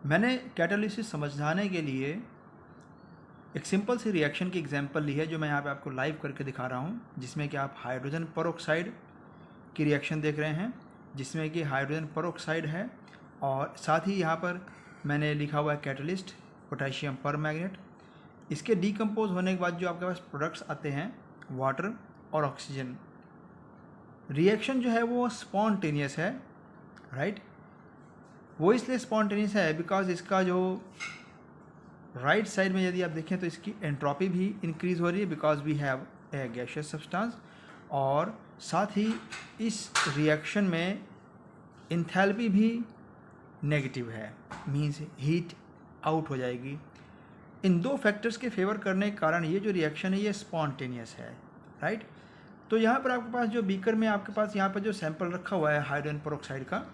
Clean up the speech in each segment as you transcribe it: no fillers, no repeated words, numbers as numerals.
मैंने कैटालिसिस समझाने के लिए एक सिंपल सी रिएक्शन की एग्जांपल ली है जो मैं यहाँ पे आपको लाइव करके दिखा रहा हूँ, जिसमें कि आप हाइड्रोजन पेरोक्साइड की रिएक्शन देख रहे हैं, जिसमें कि हाइड्रोजन पेरोक्साइड है और साथ ही यहाँ पर मैंने लिखा हुआ है कैटलिस्ट पोटेशियम परमैंगनेट। इसके डीकम्पोज होने के बाद जो आपके पास प्रोडक्ट्स आते हैं वाटर और ऑक्सीजन। रिएक्शन जो है वो स्पॉन्टेनियस है, राइट। वो इसलिए स्पॉन्टेनियस है बिकॉज इसका जो राइट साइड में यदि आप देखें तो इसकी एंट्रोपी भी इंक्रीज हो रही है because we have a gaseous substance, और साथ ही इस रिएक्शन में इंथैल्पी भी नेगेटिव है, मींस हीट आउट हो जाएगी। इन दो फैक्टर्स के फेवर करने के कारण ये जो रिएक्शन है ये स्पॉन्टेनियस है, राइट। तो यहाँ पर आपके पास जो बीकर में आपके पास यहाँ पर जो सैंपल रखा हुआ है हाइड्रोजन पेरोक्साइड का,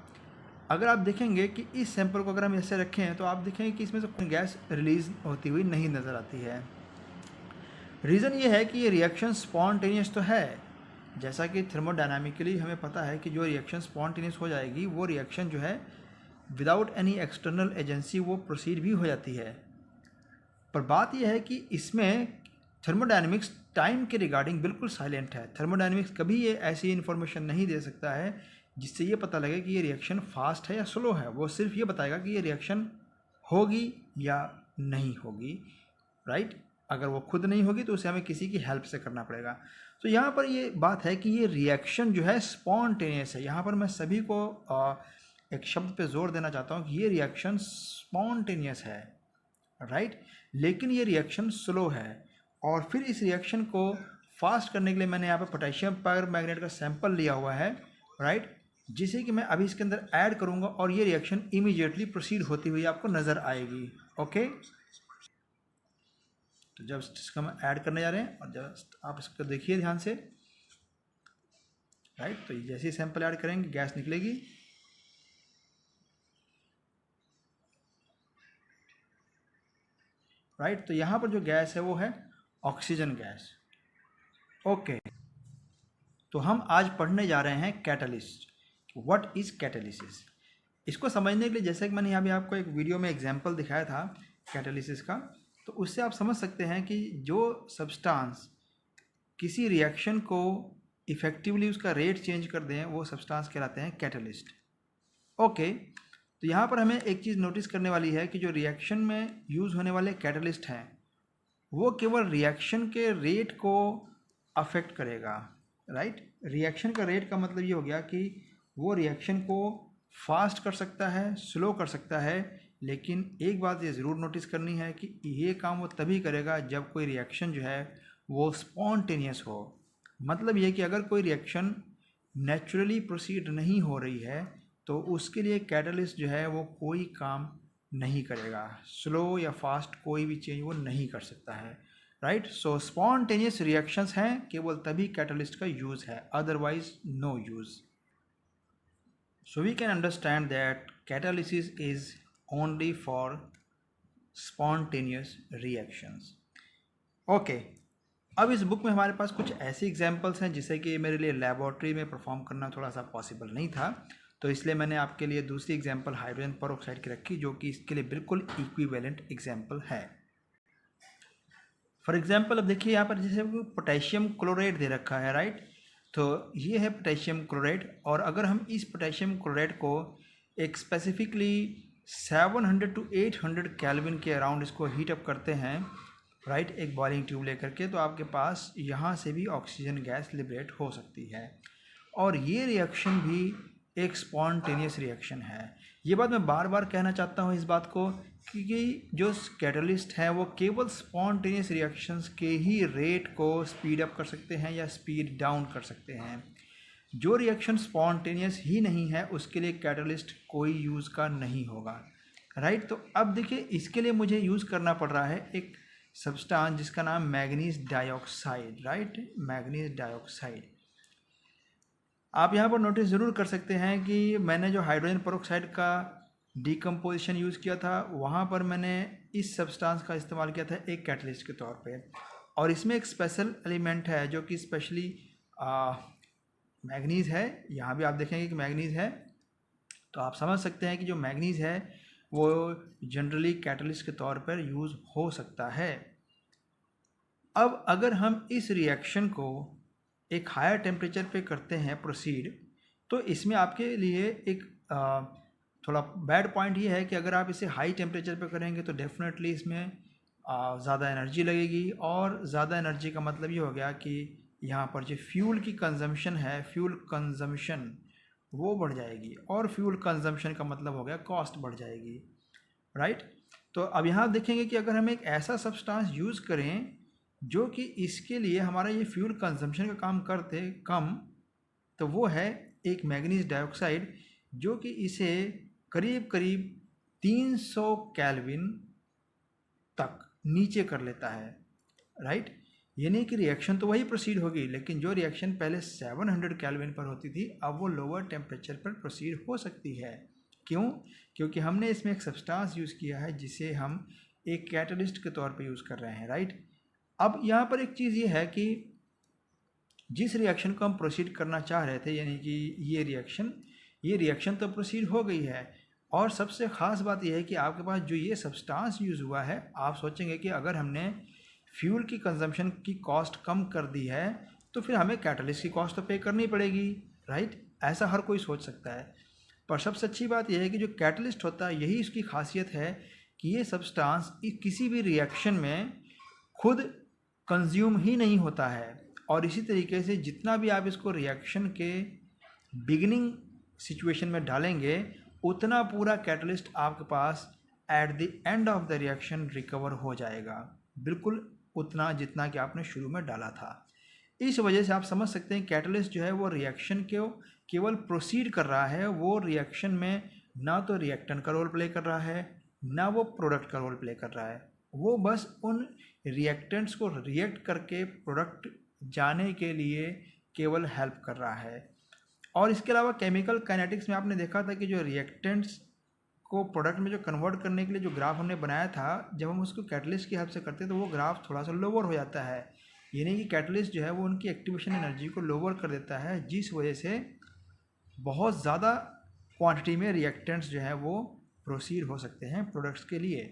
अगर आप देखेंगे कि इस सैंपल को अगर हम ऐसे रखें हैं तो आप देखेंगे कि इसमें से कोई गैस रिलीज होती हुई नहीं नज़र आती है। रीज़न ये है कि ये रिएक्शन स्पॉन्टेनियस तो है, जैसा कि थर्मोडायनामिकली हमें पता है कि जो रिएक्शन स्पॉन्टेनियस हो जाएगी वो रिएक्शन जो है विदाउट एनी एक्सटर्नल एजेंसी वो प्रोसीड भी हो जाती है। पर बात यह है कि इसमें थर्मोडायनेमिक्स टाइम के रिगार्डिंग बिल्कुल साइलेंट है। थर्मोडायनेमिक्स कभी ये ऐसी इन्फॉर्मेशन नहीं दे सकता है जिससे ये पता लगे कि ये रिएक्शन फास्ट है या स्लो है। वो सिर्फ ये बताएगा कि ये रिएक्शन होगी या नहीं होगी, राइट। अगर वो खुद नहीं होगी तो उसे हमें किसी की हेल्प से करना पड़ेगा। तो यहाँ पर ये बात है कि ये रिएक्शन जो है स्पॉन्टेनियस है। यहाँ पर मैं सभी को एक शब्द पे जोर देना चाहता हूँ कि ये रिएक्शन स्पॉन्टेनियस है, राइट, लेकिन ये रिएक्शन स्लो है। और फिर इस रिएक्शन को फास्ट करने के लिए मैंने यहाँ पर पोटेशियम परमैंगनेट का सैंपल लिया हुआ है, राइट, जिसे कि मैं अभी इसके अंदर ऐड करूँगा और ये रिएक्शन इमीडिएटली प्रोसीड होती हुई आपको नज़र आएगी। ओके, तो जब इसका हम ऐड करने जा रहे हैं और जस्ट आप इसको देखिए ध्यान से, राइट। तो जैसे ही सैंपल ऐड करेंगे गैस निकलेगी, राइट। तो यहाँ पर जो गैस है वो है ऑक्सीजन गैस। ओके, तो हम आज पढ़ने जा रहे हैं कैटलिस्ट। What is catalysis. इसको समझने के लिए जैसे कि मैंने यहाँ भी आपको एक वीडियो में एग्जांपल दिखाया था कैटालिसिस का, तो उससे आप समझ सकते हैं कि जो सब्सटेंस किसी रिएक्शन को इफेक्टिवली उसका रेट चेंज कर दें वो सब्सटेंस कहलाते हैं कैटलिस्ट। ओके, तो यहाँ पर हमें एक चीज़ नोटिस करने वाली है कि जो रिएक्शन में यूज़ होने वाले कैटलिस्ट हैं वो केवल रिएक्शन के रेट को अफेक्ट करेगा, राइट। रिएक्शन का रेट का मतलब ये हो गया कि वो रिएक्शन को फास्ट कर सकता है, स्लो कर सकता है, लेकिन एक बात ये ज़रूर नोटिस करनी है कि ये काम वो तभी करेगा जब कोई रिएक्शन जो है वो स्पॉन्टेनियस हो। मतलब ये कि अगर कोई रिएक्शन नेचुरली प्रोसीड नहीं हो रही है तो उसके लिए कैटलिस्ट जो है वो कोई काम नहीं करेगा। स्लो या फास्ट कोई भी चेंज वो नहीं कर सकता है, राइट। सो स्पॉन्टेनियस रिएक्शंस हैं केवल तभी कैटलिस्ट का यूज़ है, otherwise no use. So we can understand that catalysis is only for spontaneous reactions. Okay, अब इस बुक में हमारे पास कुछ ऐसे एग्जाम्पल्स हैं जिसे कि मेरे लिए लेबोरेटरी में परफॉर्म करना थोड़ा सा पॉसिबल नहीं था, तो इसलिए मैंने आपके लिए दूसरी एग्जाम्पल हाइड्रोजन पेरोक्साइड की रखी जो कि इसके लिए बिल्कुल इक्विवेलेंट एग्जाम्पल है। फॉर एग्जाम्पल अब देखिए यहाँ पर जैसे पोटेशियम क्लोराइड दे रखा है, राइट। तो ये है पोटेशियम क्लोराइड, और अगर हम इस पोटेशियम क्लोराइड को एक स्पेसिफिकली 700 to 800 केल्विन के अराउंड इसको हीट अप करते हैं, राइट, एक बॉइलिंग ट्यूब लेकर के, तो आपके पास यहाँ से भी ऑक्सीजन गैस लिबरेट हो सकती है। और ये रिएक्शन भी एक स्पॉन्टेनियस रिएक्शन है। ये बात मैं बार बार कहना चाहता हूँ इस बात को, क्योंकि जो कैटलिस्ट हैं वो केवल स्पॉन्टेनियस रिएक्शंस के ही रेट को स्पीड अप कर सकते हैं या स्पीड डाउन कर सकते हैं। जो रिएक्शन स्पॉन्टेनियस ही नहीं है उसके लिए कैटलिस्ट कोई यूज़ का नहीं होगा, राइट। तो अब देखिए इसके लिए मुझे यूज़ करना पड़ रहा है एक सब्सटेंस जिसका नाम manganese dioxide, right, manganese dioxide. आप यहाँ पर नोटिस ज़रूर कर सकते हैं कि मैंने जो हाइड्रोजन पेरोक्साइड का डीकम्पोजिशन यूज़ किया था वहाँ पर मैंने इस सब्सटेंस का इस्तेमाल किया था एक कैटलिस्ट के तौर पे, और इसमें एक स्पेशल एलिमेंट है जो कि स्पेशली मैग्नीज़ है। यहाँ भी आप देखेंगे कि मैग्नीज़ है, तो आप समझ सकते हैं कि जो मैग्नीज़ है वो जनरली कैटलिस्ट के तौर पर यूज़ हो सकता है। अब अगर हम इस रिएक्शन को एक हायर टेम्परेचर पे करते हैं प्रोसीड, तो इसमें आपके लिए एक थोड़ा बैड पॉइंट ये है कि अगर आप इसे हाई टेम्परेचर पे करेंगे तो डेफिनेटली इसमें ज़्यादा एनर्जी लगेगी, और ज़्यादा एनर्जी का मतलब ये हो गया कि यहाँ पर जो फ्यूल की कंजम्पशन है, फ्यूल कंजम्पशन वो बढ़ जाएगी, और फ्यूल कंजम्पशन का मतलब हो गया कॉस्ट बढ़ जाएगी, राइट। तो अब यहाँ देखेंगे कि अगर हम एक ऐसा सब्सटेंस यूज़ करें जो कि इसके लिए हमारा ये फ्यूल कंजम्पशन का काम करते कम, तो वो है एक मैंगनीज डाइऑक्साइड, जो कि इसे करीब करीब 300 केल्विन तक नीचे कर लेता है, राइट। यानी कि रिएक्शन तो वही प्रोसीड होगी, लेकिन जो रिएक्शन पहले 700 केल्विन पर होती थी अब वो लोअर टेम्परेचर पर प्रोसीड हो सकती है। क्यों? क्योंकि हमने इसमें एक सब्सटेंस यूज़ किया है जिसे हम एक कैटलिस्ट के तौर पे यूज़ कर रहे हैं, राइट। अब यहाँ पर एक चीज़ ये है कि जिस रिएक्शन को हम प्रोसीड करना चाह रहे थे, यानी कि ये रिएक्शन तो प्रोसीड हो गई है, और सबसे ख़ास बात यह है कि आपके पास जो ये सब्सटेंस यूज़ हुआ है, आप सोचेंगे कि अगर हमने फ्यूल की कंजम्पशन की कॉस्ट कम कर दी है तो फिर हमें कैटलिस्ट की कॉस्ट तो पे करनी पड़ेगी, राइट। ऐसा हर कोई सोच सकता है, पर सबसे अच्छी बात यह है कि जो कैटलिस्ट होता है, यही इसकी खासियत है कि ये सब्सटेंस किसी भी रिएक्शन में खुद कंज्यूम ही नहीं होता है, और इसी तरीके से जितना भी आप इसको रिएक्शन के बिगिनिंग सिचुएशन में डालेंगे उतना पूरा कैटलिस्ट आपके पास at the end of the reaction recover हो जाएगा, बिल्कुल उतना जितना कि आपने शुरू में डाला था। इस वजह से आप समझ सकते हैं कैटलिस्ट जो है वो रिएक्शन को केवल प्रोसीड कर रहा है, वो रिएक्शन में ना तो रिएक्टेंट का रोल प्ले कर रहा है ना वो प्रोडक्ट का रोल प्ले कर रहा है, वो बस उन रिएक्टेंट्स को रिएक्ट करके प्रोडक्ट जाने के लिए केवल हेल्प कर रहा है। और इसके अलावा केमिकल काइनेटिक्स में आपने देखा था कि जो रिएक्टेंट्स को प्रोडक्ट में जो कन्वर्ट करने के लिए जो ग्राफ हमने बनाया था, जब हम उसको कैटलिस्ट की हेल्प से करते हैं तो वो ग्राफ थोड़ा सा लोअर हो जाता है, यानी कि कैटलिस्ट जो है वो उनकी एक्टिवेशन एनर्जी को लोअर कर देता है, जिस वजह से बहुत ज़्यादा क्वांटिटी में रिएक्टेंट्स जो है वो प्रोसीड हो सकते हैं प्रोडक्ट्स के लिए।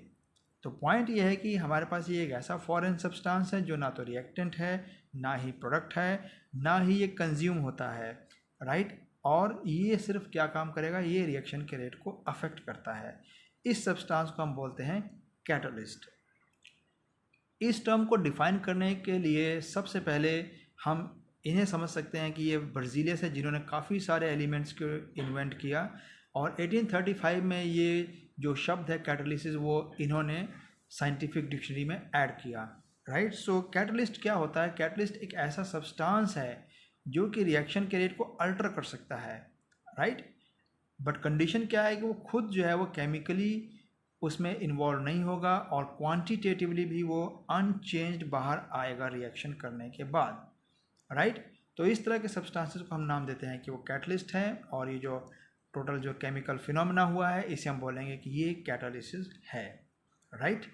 तो पॉइंट ये है कि हमारे पास ये एक ऐसा फॉरेन सब्सटेंस है जो ना तो रिएक्टेंट है, ना ही प्रोडक्ट है, ना ही ये कंज्यूम होता है, राइट। और ये सिर्फ क्या काम करेगा, ये रिएक्शन के रेट को अफेक्ट करता है। इस सब्सटेंस को हम बोलते हैं कैटलिस्ट। इस टर्म को डिफाइन करने के लिए सबसे पहले हम इन्हें समझ सकते हैं कि ये बर्जीलियस है जिन्होंने काफ़ी सारे एलिमेंट्स को इन्वेंट किया, और 1835 में ये जो शब्द है कैटलिसिस वो इन्होंने साइंटिफिक डिक्शनरी में ऐड किया, राइट। सो कैटलिस्ट क्या होता है? कैटलिस्ट एक ऐसा सब्सटेंस है जो कि रिएक्शन के रेट को अल्टर कर सकता है, राइट। बट कंडीशन क्या है कि वो खुद जो है वो केमिकली उसमें इन्वॉल्व नहीं होगा, और क्वांटिटेटिवली भी वो अनचेंज्ड बाहर आएगा रिएक्शन करने के बाद, राइट। तो इस तरह के सब्सटेंसेस को हम नाम देते हैं कि वो कैटलिस्ट है, और ये जो टोटल जो केमिकल फिनोमेना हुआ है इसे हम बोलेंगे कि ये कैटालिसिस है, राइट।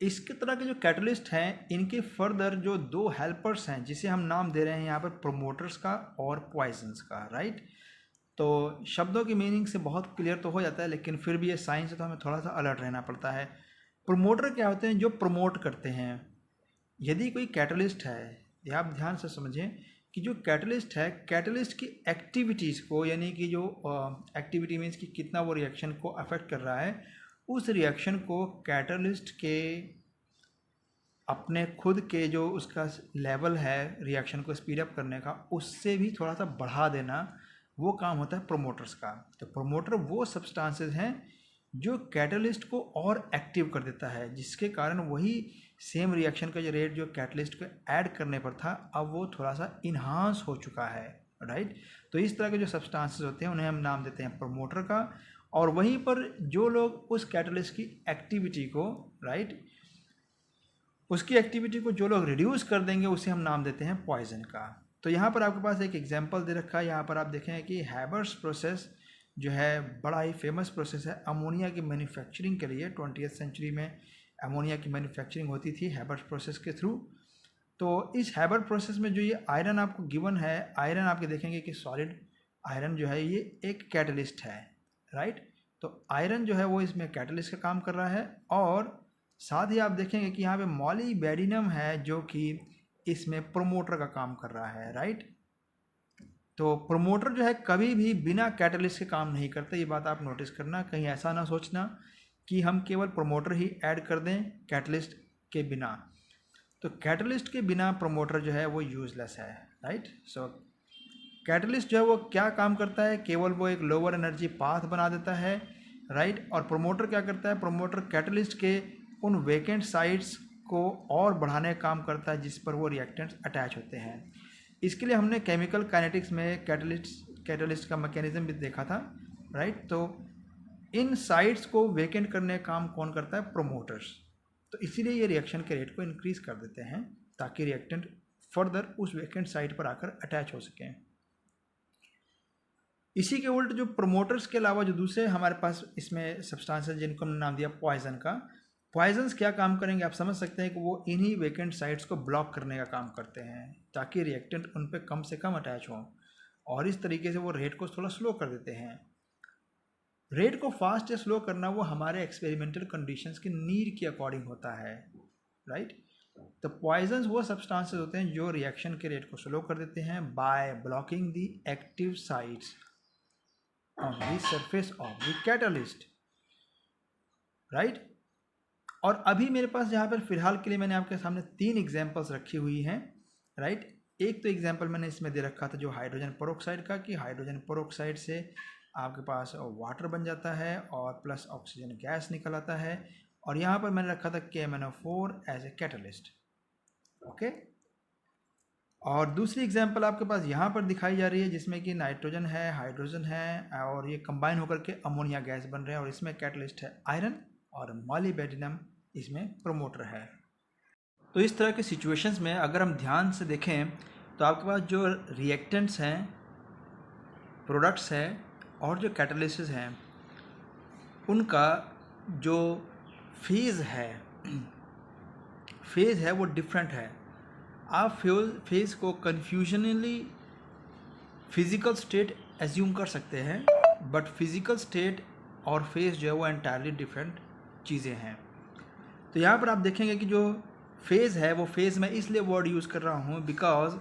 इसके तरह के जो कैटलिस्ट हैं इनके फर्दर जो दो हेल्पर्स हैं जिसे हम नाम दे रहे हैं यहाँ पर प्रोमोटर्स का और पॉइजन्स का, राइट। तो शब्दों की मीनिंग से बहुत क्लियर तो हो जाता है, लेकिन फिर भी ये साइंस है तो हमें थोड़ा सा अलर्ट रहना पड़ता है। प्रोमोटर क्या होते हैं? जो प्रमोट करते हैं। यदि कोई कैटलिस्ट है, ये आप ध्यान से समझें कि जो कैटलिस्ट है, कैटलिस्ट की एक्टिविटीज़ को, यानी कि जो एक्टिविटी मीन्स कि कितना वो रिएक्शन को अफेक्ट कर रहा है, उस रिएक्शन को कैटलिस्ट के अपने खुद के जो उसका लेवल है रिएक्शन को स्पीड अप करने का, उससे भी थोड़ा सा बढ़ा देना, वो काम होता है प्रोमोटर्स का। तो प्रोमोटर वो सब्सटेंसेस हैं जो कैटलिस्ट को और एक्टिव कर देता है, जिसके कारण वही सेम रिएक्शन का जो रेट जो कैटलिस्ट को ऐड करने पर था, अब वो थोड़ा सा इन्हांस हो चुका है, राइट। तो इस तरह के जो सब्सटेंसेस होते हैं उन्हें हम नाम देते हैं प्रोमोटर का, और वहीं पर जो लोग उस कैटलिस्ट की एक्टिविटी को, राइट, उसकी एक्टिविटी को जो लोग रिड्यूस कर देंगे उसे हम नाम देते हैं पॉइजन का। तो यहाँ पर आपके पास एक एग्जांपल दे रखा है, यहाँ पर आप देखें कि हैबर्स प्रोसेस जो है बड़ा ही फेमस प्रोसेस है अमोनिया की मैन्युफैक्चरिंग के लिए। 20वीं सेंचुरी में अमोनिया की मैन्युफैक्चरिंग होती थी हैबर्स प्रोसेस के थ्रू। तो इस हैबर प्रोसेस में जो ये आयरन आपको गिवन है, आयरन आपके देखेंगे कि सॉलिड आयरन जो है ये एक कैटलिस्ट है, राइट। तो आयरन जो है वो इसमें कैटलिस्ट का काम कर रहा है, और साथ ही आप देखेंगे कि यहाँ पे मॉलिबेडिनम है जो कि इसमें प्रोमोटर का काम कर रहा है, राइट। तो प्रोमोटर जो है कभी भी बिना कैटलिस्ट के काम नहीं करता, ये बात आप नोटिस करना, कहीं ऐसा ना सोचना कि हम केवल प्रोमोटर ही ऐड कर दें कैटलिस्ट के बिना। तो कैटलिस्ट के बिना प्रोमोटर जो है वो यूजलेस है, राइट। सो कैटलिस्ट जो है वो क्या काम करता है, केवल वो एक लोअर एनर्जी पाथ बना देता है, राइट। और प्रोमोटर क्या करता है, प्रोमोटर कैटलिस्ट के उन वेकेंट साइट्स को और बढ़ाने का काम करता है जिस पर वो रिएक्टेंट्स अटैच होते हैं। इसके लिए हमने केमिकल काइनेटिक्स में कैटलिस्ट का मैकेनिज्म भी देखा था, राइट। तो इन साइट्स को वेकेंट करने का काम कौन करता है, प्रोमोटर्स। तो इसीलिए ये रिएक्शन के रेट को इंक्रीज कर देते हैं ताकि रिएक्टेंट फर्दर उस वेकेंट साइट पर आकर अटैच हो सकें। इसी के उल्ट जो प्रोमोटर्स के अलावा जो दूसरे हमारे पास इसमें सब्सटेंसेस जिनको हमने नाम दिया पॉइजन का, पॉइजन्स क्या काम करेंगे आप समझ सकते हैं कि वो इन्हीं वेकेंट साइट्स को ब्लॉक करने का काम करते हैं ताकि रिएक्टेंट उन पर कम से कम अटैच हों, और इस तरीके से वो रेट को थोड़ा स्लो कर देते हैं। रेट को फास्ट या स्लो करना वो हमारे एक्सपेरिमेंटल कंडीशंस की नीड के अकॉर्डिंग होता है, राइट। तो पॉइजन्स वो सब्सटेंसेस होते हैं जो रिएक्शन के रेट को स्लो कर देते हैं by blocking the active sites on the surface of the catalyst, right. और अभी मेरे पास यहाँ पर फिलहाल के लिए मैंने आपके सामने 3 एग्जांपल्स रखी हुई हैं, राइट। एक तो एग्जांपल मैंने इसमें दे रखा था जो हाइड्रोजन पेरोक्साइड का, कि हाइड्रोजन पेरोक्साइड से आपके पास वाटर बन जाता है और प्लस ऑक्सीजन गैस निकल आता है, और यहाँ पर मैंने रखा था KMnO4 as a catalyst, okay. और दूसरी एग्जांपल आपके पास यहाँ पर दिखाई जा रही है जिसमें कि नाइट्रोजन है, हाइड्रोजन है, और ये कंबाइन होकर के अमोनिया गैस बन रहे हैं, और इसमें कैटलिस्ट है आयरन, और मॉलिबेडिनम इसमें प्रोमोटर है। तो इस तरह के सिचुएशंस में अगर हम ध्यान से देखें तो आपके पास जो रिएक्टेंट्स हैं, प्रोडक्ट्स हैं और जो कैटलिस्ट्स हैं, उनका जो फेज़ है वो डिफरेंट है। आप फेज़ को कन्फ्यूजनली फिज़िकल स्टेट एज्यूम कर सकते हैं, बट फिज़िकल स्टेट और फेज़ जो है वो एंटायरली डिफरेंट चीज़ें हैं। तो यहाँ पर आप देखेंगे कि जो फेज़ है वो फेज़ मैं इसलिए वर्ड यूज़ कर रहा हूँ बिकॉज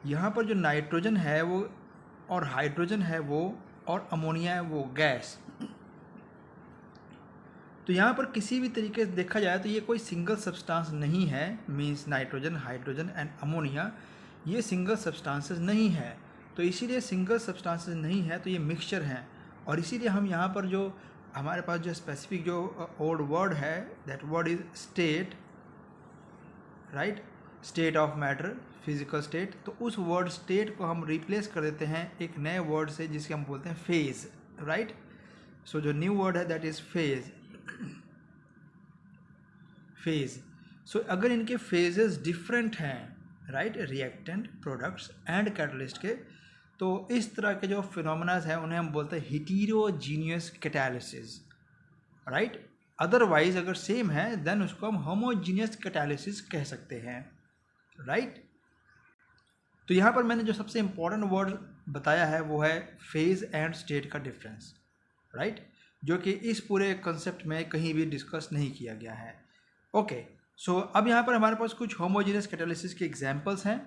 यहाँ पर जो नाइट्रोजन है वो और हाइड्रोजन है वो और अमोनिया है वो गैस, तो यहाँ पर किसी भी तरीके से देखा जाए तो ये कोई सिंगल सब्सटेंस नहीं है, means nitrogen, hydrogen and ammonia ये सिंगल सब्सटेंसेस नहीं है। तो इसीलिए सिंगल सब्सटेंसेस नहीं है तो ये मिक्सचर हैं, और इसीलिए हम यहाँ पर जो हमारे पास जो स्पेसिफिक जो ओल्ड वर्ड है that word is state, right, state of matter, physical state. तो उस वर्ड स्टेट को हम रिप्लेस कर देते हैं एक नए वर्ड से जिसके हम बोलते हैं फेज, राइट। सो जो न्यू वर्ड है दैट इज फेज। सो अगर इनके फेजेस डिफरेंट हैं, right, reactant, products and catalyst के, तो इस तरह के जो फिनोमेनास हैं उन्हें हम बोलते हैं हिटेरोजीनियस कैटालिसिस, राइट। अदरवाइज अगर सेम है देन उसको हम होमोजीनियस कैटालिसिस कह सकते हैं, राइट। तो यहाँ पर मैंने जो सबसे इम्पोर्टेंट वर्ड बताया है वो है फेज एंड स्टेट का डिफरेंस, राइट, जो कि इस पूरे कंसेप्ट में कहीं भी डिस्कस नहीं किया गया है, ओके। सो अब यहाँ पर हमारे पास कुछ होमोजीनियस कैटालिसिस के एग्जांपल्स हैं,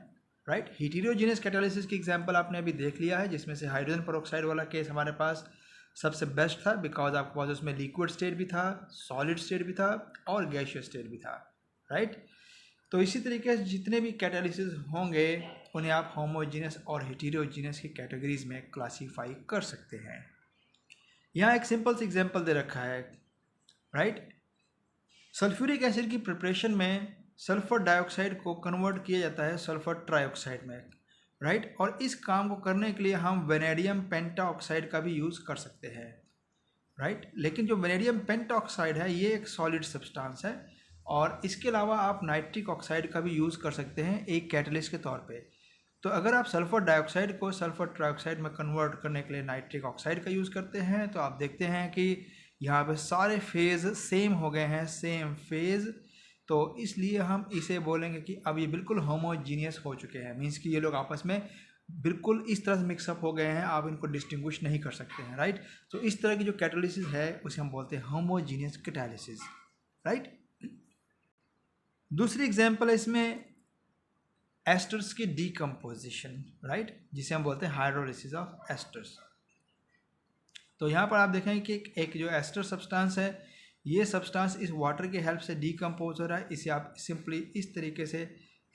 राइट। हेटेरोजीनियस कैटालिसिस की एग्जांपल आपने अभी देख लिया है जिसमें से हाइड्रोजन पेरोक्साइड वाला केस हमारे पास सबसे बेस्ट था बिकॉज आपके पास उसमें लिक्विड स्टेट भी था, सॉलिड स्टेट भी था और गैसियस स्टेट भी था, राइट। तो इसी तरीके से जितने भी कैटालिसिस होंगे उन्हें आप होमोजीनियस और हेटेरोजीनियस की कैटेगरीज में क्लासीफाई कर सकते हैं। यहाँ एक सिंपल सा एग्जांपल दे रखा है, राइट। सल्फ्यूरिक एसिड की प्रिपरेशन में सल्फर डाइऑक्साइड को कन्वर्ट किया जाता है सल्फर ट्राइऑक्साइड में, राइट। और इस काम को करने के लिए हम वेनेडियम पेंटाऑक्साइड का भी यूज़ कर सकते हैं, राइट। लेकिन जो वेनेडियम पेंटाऑक्साइड है ये एक सॉलिड सब्सटेंस है, और इसके अलावा आप नाइट्रिक ऑक्साइड का भी यूज़ कर सकते हैं एक कैटलिस्ट के तौर पे। तो अगर आप सल्फर डाइऑक्साइड को सल्फर ट्राइऑक्साइड में कन्वर्ट करने के लिए नाइट्रिक ऑक्साइड का यूज़ करते हैं तो आप देखते हैं कि यहाँ पे सारे फेज़ सेम हो गए हैं, सेम फेज़। तो इसलिए हम इसे बोलेंगे कि अब ये बिल्कुल होमोजीनियस हो चुके हैं, मीन्स कि ये लोग आपस में बिल्कुल इस तरह से मिक्सअप हो गए हैं, आप इनको डिस्टिंग्विश नहीं कर सकते हैं, राइट। तो इस तरह की जो कैटालिसिस है उसे हम बोलते हैं होमोजीनियस कैटालिसिस, राइट। दूसरी एग्जांपल है इसमें एस्टर्स की डीकम्पोजिशन, राइट, जिसे हम बोलते हैं हाइड्रोलिसिस ऑफ एस्टर्स। तो यहाँ पर आप देखें कि एक जो एस्टर सब्सटेंस है, ये सब्सटेंस इस वाटर की हेल्प से डीकम्पोज हो रहा है। इसे आप सिंपली इस तरीके से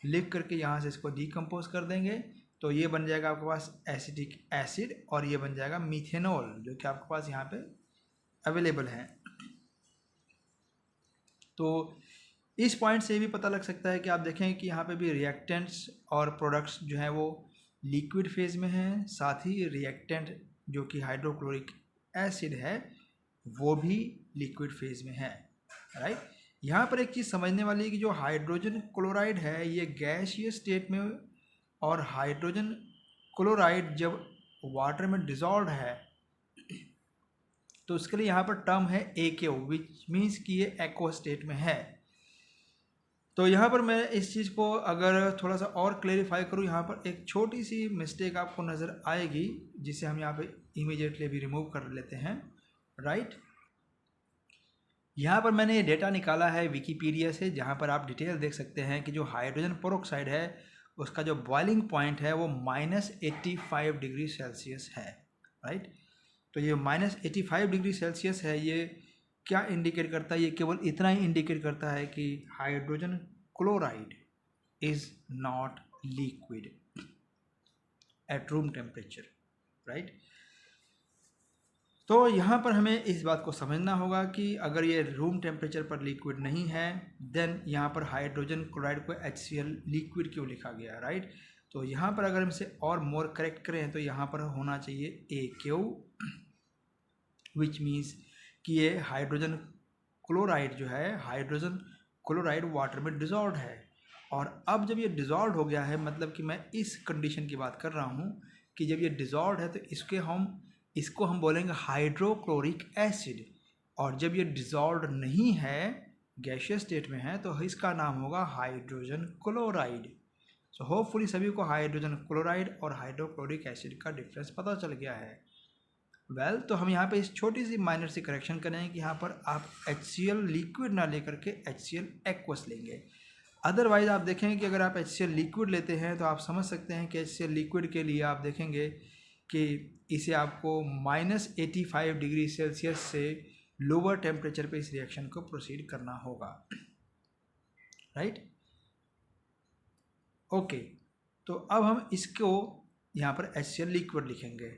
लिख करके यहाँ से इसको डीकम्पोज कर देंगे तो ये बन जाएगा आपके पास एसिटिक एसिड, और ये बन जाएगा मीथेनॉल, जो कि आपके पास यहाँ पे अवेलेबल है। तो इस पॉइंट से भी पता लग सकता है कि आप देखें कि यहाँ पे भी रिएक्टेंट्स और प्रोडक्ट्स जो हैं वो लिक्विड फेज में हैं, साथ ही रिएक्टेंट जो कि हाइड्रोक्लोरिक एसिड है वो भी लिक्विड फेज में है, राइट। यहाँ पर एक चीज़ समझने वाली है कि जो हाइड्रोजन क्लोराइड है ये गैसीय स्टेट में, और हाइड्रोजन क्लोराइड जब वाटर में डिजॉल्व है तो उसके लिए यहाँ पर टर्म है AKO, विच मीन्स कि ये एक्वा स्टेट में है। तो यहाँ पर मैं इस चीज़ को अगर थोड़ा सा और क्लेरिफाई करूँ, यहाँ पर एक छोटी सी मिस्टेक आपको नज़र आएगी जिसे हम यहाँ पे इमीडिएटली भी रिमूव कर लेते हैं, राइट। यहाँ पर मैंने ये डेटा निकाला है विकीपीडिया से, जहाँ पर आप डिटेल देख सकते हैं कि जो हाइड्रोजन पेरोक्साइड है उसका जो बॉइलिंग पॉइंट है वो -85 डिग्री सेल्सियस है, राइट। तो ये -85 डिग्री सेल्सियस है, ये क्या इंडिकेट करता है? ये केवल इतना ही इंडिकेट करता है कि hydrogen chloride is not liquid at room temperature, right. तो यहाँ पर हमें इस बात को समझना होगा कि अगर ये रूम टेम्परेचर पर लिक्विड नहीं है देन यहाँ पर हाइड्रोजन क्लोराइड को HCl लिक्विड क्यों लिखा गया, राइट। तो यहाँ पर अगर हम इसे और मोर करेक्ट करें तो यहाँ पर होना चाहिए AQ, विच मीन्स कि ये हाइड्रोजन क्लोराइड जो है, हाइड्रोजन क्लोराइड वाटर में डिजॉल्व है, और अब जब ये डिजॉल्व हो गया है, मतलब कि मैं इस कंडीशन की बात कर रहा हूँ कि जब ये डिजॉल्व है तो इसको हम बोलेंगे हाइड्रोक्लोरिक एसिड, और जब ये डिजॉल्व नहीं है, गैसियस स्टेट में है, तो इसका नाम होगा हाइड्रोजन क्लोराइड। सो होपफुली सभी को हाइड्रोजन क्लोराइड और हाइड्रोक्लोरिक एसिड का डिफरेंस पता चल गया है। वेल तो हम यहाँ पे इस छोटी सी माइनर सी करेक्शन करेंगे कि यहाँ पर आप HCl लिक्विड ना लेकर के HCl एक्वस लेंगे। अदरवाइज आप देखेंगे कि अगर आप HCl लिक्विड लेते हैं तो आप समझ सकते हैं कि HCl लिक्विड के लिए आप देखेंगे कि इसे आपको -85 डिग्री सेल्सियस से लोअर टेम्परेचर पे इस रिएक्शन को प्रोसीड करना होगा, राइट। ओके, तो अब हम इसको यहाँ पर HCl लिक्विड लिखेंगे।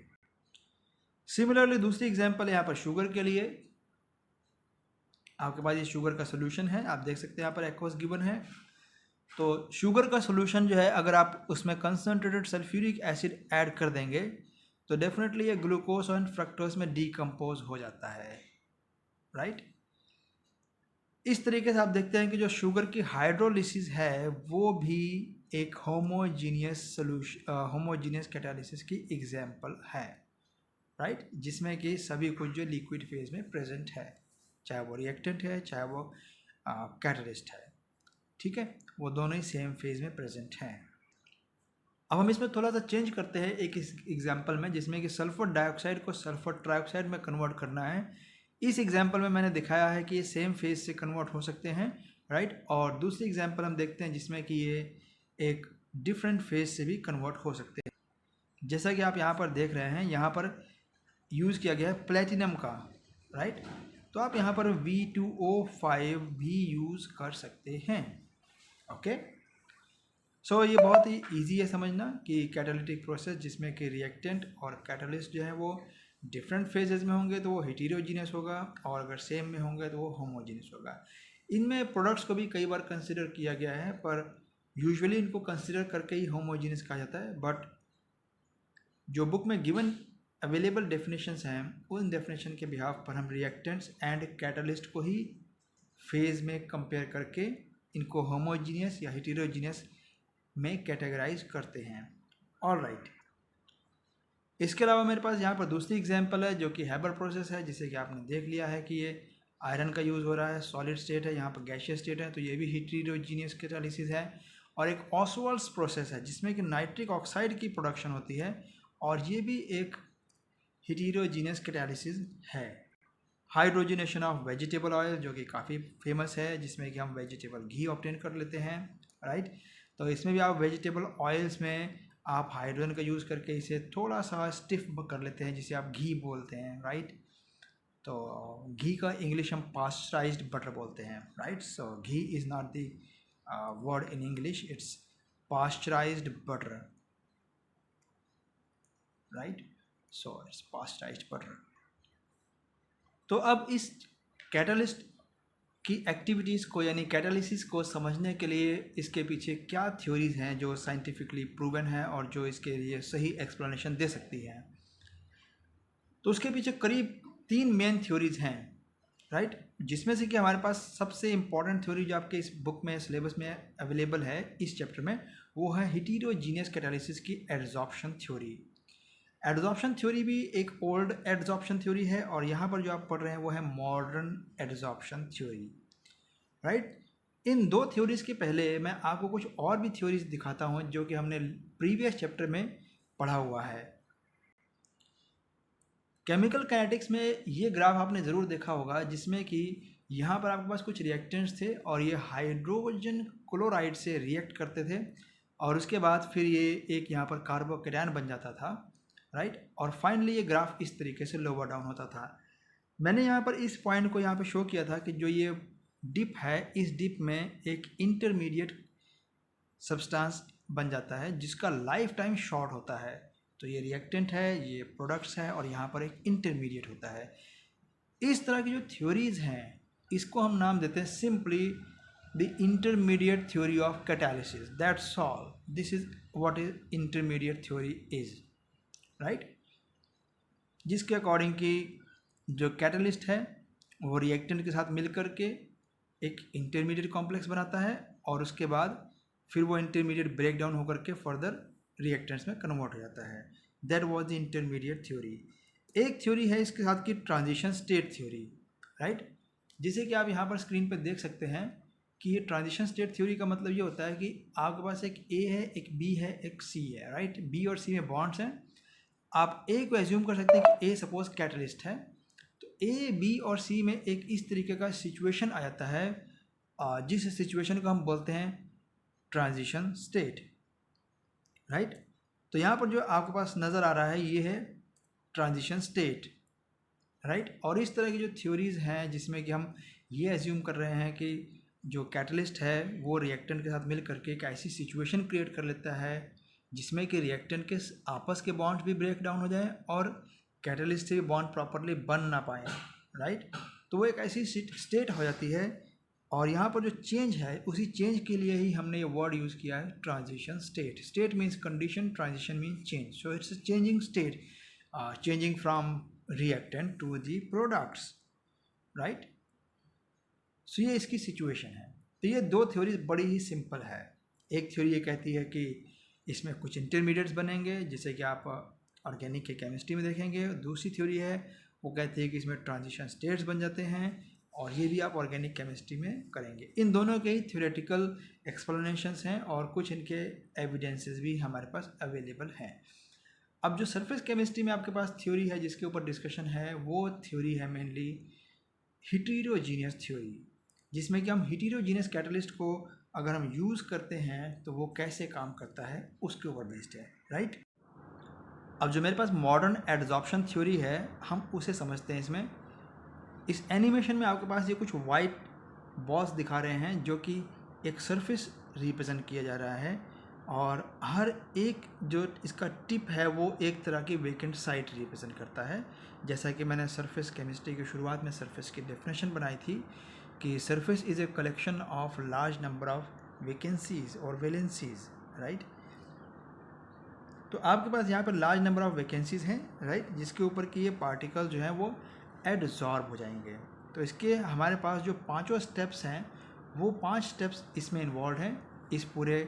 सिमिलरली दूसरी एग्जांपल यहाँ पर शुगर के लिए, आपके पास ये शुगर का सोल्यूशन है, आप देख सकते हैं यहाँ पर एक्वस गिवन है। तो शुगर का सोल्यूशन जो है, अगर आप उसमें कंसनट्रेटेड सल्फ्यूरिक एसिड ऐड कर देंगे तो डेफिनेटली ये ग्लूकोज और फ्रक्टोज में डीकम्पोज हो जाता है, राइट। इस तरीके से आप देखते हैं कि जो शुगर की हाइड्रोलिसिस है वो भी एक होमोजीनियस कैटालिसिस की एग्जांपल है, राइट, जिसमें कि सभी कुछ जो लिक्विड फेज में प्रेजेंट है, चाहे वो रिएक्टेंट है चाहे वो कैटलिस्ट है, ठीक है, वो दोनों ही सेम फेज में प्रेजेंट हैं। अब हम इसमें थोड़ा सा चेंज करते हैं एक इस एग्जाम्पल में, जिसमें कि सल्फर डाइऑक्साइड को सल्फर ट्राइऑक्साइड में कन्वर्ट करना है। इस एग्जाम्पल में मैंने दिखाया है कि ये सेम फेज से कन्वर्ट हो सकते हैं, राइट। और दूसरी एग्जाम्पल हम देखते हैं जिसमें कि ये एक डिफरेंट फेज से भी कन्वर्ट हो सकते हैं। जैसा कि आप यहाँ पर देख रहे हैं, यहाँ पर यूज़ किया गया है प्लेटिनम का, राइट। तो आप यहाँ पर V2O5 भी यूज़ कर सकते हैं, ओके। सो ये बहुत ही ईजी है समझना कि कैटालिटिक प्रोसेस जिसमें कि रिएक्टेंट और कैटालिस्ट जो है वो डिफरेंट फेजेस में होंगे तो वो हेटेरोजीनियस होगा, और अगर सेम में होंगे तो वो होमोजीनियस होगा। इनमें प्रोडक्ट्स को भी कई बार कंसिडर किया गया है, पर यूजुअली इनको कंसिडर करके ही होमोजीनियस कहा जाता है। बट जो बुक में गिवन अवेलेबल डेफिनेशंस हैं, उन डेफिनेशन के बिहाफ पर हम रिएक्टेंट्स एंड कैटालिस्ट को ही फेज में कंपेयर करके इनको होमोजीनियस या हेटेरोजीनियस में कैटेगराइज करते हैं, ऑल राइट। इसके अलावा मेरे पास यहाँ पर दूसरी एग्जांपल है जो कि हैबर प्रोसेस है, जिसे कि आपने देख लिया है कि ये आयरन का यूज़ हो रहा है, सॉलिड स्टेट है, यहाँ पर गैसियस स्टेट है, तो ये भी हेटेरोजीनियस कैटालिसिस है। और एक ऑसवाल्ड्स प्रोसेस है जिसमें कि नाइट्रिक ऑक्साइड की प्रोडक्शन होती है, और ये भी एक हेटेरोजीनियस कैटालिसिस है। हाइड्रोजनेशन ऑफ वेजिटेबल ऑयल जो कि काफ़ी फेमस है, जिसमें कि हम वेजिटेबल घी ऑब्टेन कर लेते हैं, राइट। तो इसमें भी आप वेजिटेबल ऑयल्स में आप हाइड्रोजन का यूज़ करके इसे थोड़ा सा स्टिफ कर लेते हैं, जिसे आप घी बोलते हैं, राइट। तो घी का इंग्लिश हम पास्चराइज्ड बटर बोलते हैं, right. So ghee is not the word in English, it's pasteurised butter, right. So it's pasteurised butter. तो अब इस कैटलिस्ट की एक्टिविटीज़ को यानी कैटालिसिस को समझने के लिए इसके पीछे क्या थ्योरीज हैं जो साइंटिफिकली प्रूवन है और जो इसके लिए सही एक्सप्लेनेशन दे सकती हैं। तो उसके पीछे करीब 3 मेन थ्योरीज हैं, राइट। जिसमें से कि हमारे पास सबसे इम्पॉर्टेंट थ्योरी जो आपके इस बुक में सिलेबस में अवेलेबल है इस चैप्टर में, वो है हेटेरोजीनियस कैटालिसिस की एडजॉर्प्शन थ्योरी। एडजॉर्प्शन थ्योरी भी एक ओल्ड एडजॉर्प्शन थ्योरी है, और यहाँ पर जो आप पढ़ रहे हैं वो है मॉडर्न एडजॉर्प्शन थ्योरी, राइट। इन 2 थ्योरीज के पहले मैं आपको कुछ और भी थ्योरीज दिखाता हूँ जो कि हमने प्रीवियस चैप्टर में पढ़ा हुआ है। केमिकल काइनेटिक्स में ये ग्राफ आपने ज़रूर देखा होगा, जिसमें कि यहाँ पर आपके पास कुछ रिएक्टेंट्स थे और ये हाइड्रोजन क्लोराइड से रिएक्ट करते थे, और उसके बाद फिर ये एक यहाँ पर कार्बोकेटायन बन जाता था, राइट। और फाइनली ये ग्राफ इस तरीके से लोअर डाउन होता था। मैंने यहाँ पर इस पॉइंट को यहाँ पर शो किया था कि जो ये डिप है, इस डिप में एक इंटरमीडिएट सब्सटेंस बन जाता है जिसका लाइफ टाइम शॉर्ट होता है। तो ये रिएक्टेंट है, ये प्रोडक्ट्स है, और यहाँ पर एक इंटरमीडिएट होता है। इस तरह की जो थ्योरीज हैं इसको हम नाम देते हैं simply the intermediate theory of catalysis. That's all, this is what is intermediate theory is, right. जिसके अकॉर्डिंग कि जो कैटलिस्ट है वो रिएक्टेंट के साथ मिल करके एक इंटरमीडिएट कॉम्प्लेक्स बनाता है, और उसके बाद फिर वो इंटरमीडिएट ब्रेक डाउन होकर के फर्दर रिएक्टेंट्स में कन्वर्ट हो जाता है। That was the intermediate theory. एक थ्योरी है इसके साथ की ट्रांजिशन स्टेट थ्योरी, राइट। जिसे कि आप यहाँ पर स्क्रीन पर देख सकते हैं कि ये ट्रांजिशन स्टेट थ्योरी का मतलब ये होता है कि आपके पास एक ए है, एक बी है, एक सी है, राइट। बी और सी में बॉन्ड्स हैं। आप ए को एज्यूम कर सकते हैं कि ए सपोज कैटलिस्ट है, तो ए बी और सी में एक इस तरीके का सिचुएशन आ जाता है जिस सिचुएशन को हम बोलते हैं ट्रांजिशन स्टेट, राइट। तो यहाँ पर जो आपके पास नज़र आ रहा है ये है ट्रांजिशन स्टेट, राइट। और इस तरह की जो थ्योरीज हैं जिसमें कि हम ये एज्यूम कर रहे हैं कि जो कैटलिस्ट है वो रिएक्टेंट के साथ मिल करके एक ऐसी सिचुएशन क्रिएट कर लेता है जिसमें कि रिएक्टेंट के आपस के बॉन्ड भी ब्रेक डाउन हो जाए और कैटलिस्ट से भी बॉन्ड प्रॉपरली बन ना पाए, राइट। तो वो एक ऐसी स्टेट हो जाती है, और यहाँ पर जो चेंज है उसी चेंज के लिए ही हमने ये वर्ड यूज़ किया है transition state. State means condition, transition means change. So it's a changing state, changing from reactant to the products, right. So ये इसकी सिचुएशन है। तो ये 2 थ्योरीज बड़ी ही सिंपल है। एक थ्योरी ये कहती है कि इसमें कुछ इंटरमीडिएट्स बनेंगे जैसे कि आप ऑर्गेनिक के केमिस्ट्री में देखेंगे। दूसरी थ्योरी है वो कहती है कि इसमें ट्रांजिशन स्टेट्स बन जाते हैं, और ये भी आप ऑर्गेनिक केमिस्ट्री में करेंगे। इन दोनों के ही थ्योरेटिकल एक्सप्लेनेशंस हैं और कुछ इनके एविडेंसेस भी हमारे पास अवेलेबल हैं। अब जो सरफेस केमिस्ट्री में आपके पास थ्योरी है जिसके ऊपर डिस्कशन है वो थ्योरी है मेनली हेटेरोजीनियस थ्योरी, जिसमें कि हम हेटेरोजीनियस कैटलिस्ट को अगर हम यूज़ करते हैं तो वो कैसे काम करता है उसके ऊपर बेस्ड है, राइट। अब जो मेरे पास मॉडर्न एडजॉर्प्शन थ्योरी है हम उसे समझते हैं। इसमें इस एनिमेशन में आपके पास ये कुछ वाइट बॉल्स दिखा रहे हैं जो कि एक सरफेस रिप्रेजेंट किया जा रहा है, और हर एक जो इसका टिप है वो एक तरह की वेकेंट साइट रिप्रेजेंट करता है। जैसा कि मैंने सरफेस केमिस्ट्री की शुरुआत में सरफेस की डेफिनेशन बनाई थी कि surface is a collection of large number of vacancies और वैलेंसीज, राइट। तो आपके पास यहाँ पर लार्ज नंबर ऑफ वैकेंसीज हैं, राइट, जिसके ऊपर कि ये पार्टिकल जो हैं वो एडजॉर्ब हो जाएंगे। तो इसके हमारे पास जो 5 स्टेप्स हैं वो 5 स्टेप्स इसमें इन्वॉल्व हैं। इस पूरे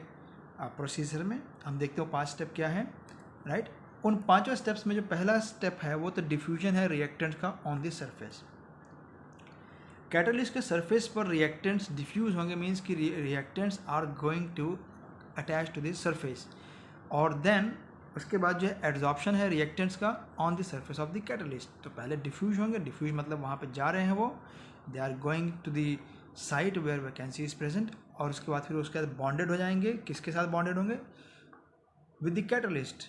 प्रोसीजर में हम देखते हो 5 स्टेप क्या है, राइट। उन 5 स्टेप्स में जो पहला स्टेप है वो तो डिफ्यूजन है रिएक्टेंट का ऑन द सरफेस। कैटलिस्ट के सरफेस पर रिएक्टेंट्स डिफ्यूज होंगे, मीन्स कि reactants are going to attach to the surface, और देन उसके बाद जो है एड्जॉर्प्शन है रिएक्टेंट्स का on the surface of the catalyst. तो पहले डिफ्यूज होंगे, डिफ्यूज मतलब वहाँ पे जा रहे हैं वो, they are going to the site where vacancy is present, और उसके बाद फिर उसके बाद बॉन्डेड हो जाएंगे। किसके साथ बॉन्डेड होंगे? With the catalyst.